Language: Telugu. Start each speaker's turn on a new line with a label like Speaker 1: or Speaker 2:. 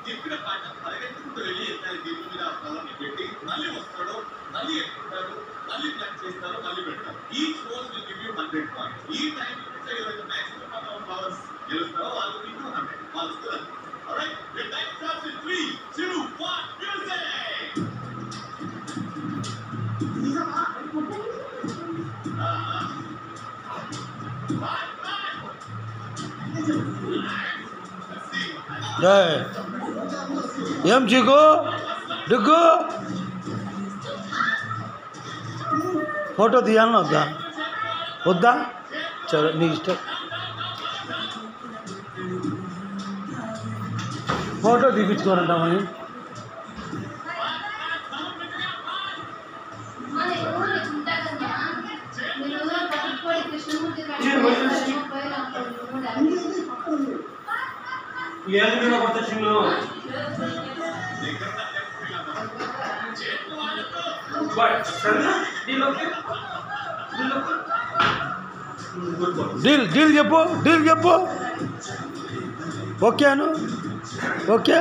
Speaker 1: చెప్పిన పాట పరిగెత్తుకుంటూ వెళ్ళి ఎత్తాలి దీని మీద కవర్ని పెట్టి మళ్ళీ వస్తాడు, మళ్ళీ ఎక్కుంటాడు, మళ్ళీ ప్లాన్ చేస్తారు, మళ్ళీ పెడతారు. Each post will give you 100 points. ఈ టైం ఎవరైతే మాక్సిమం అమౌంట్ పవర్స్ గెలుస్తారో వాళ్ళు 200 వాళ్ళకి. Alright, the time starts in 3 2 1 music.
Speaker 2: ఏం చిక్కు డిగ్గు ఫోటో తీయాలని వద్దా వద్దా చలో నీ ఇష్టం. ఫోటో తీపించుకోరంటామని డీల్ చెప్పు ఓకే అను ఓకే.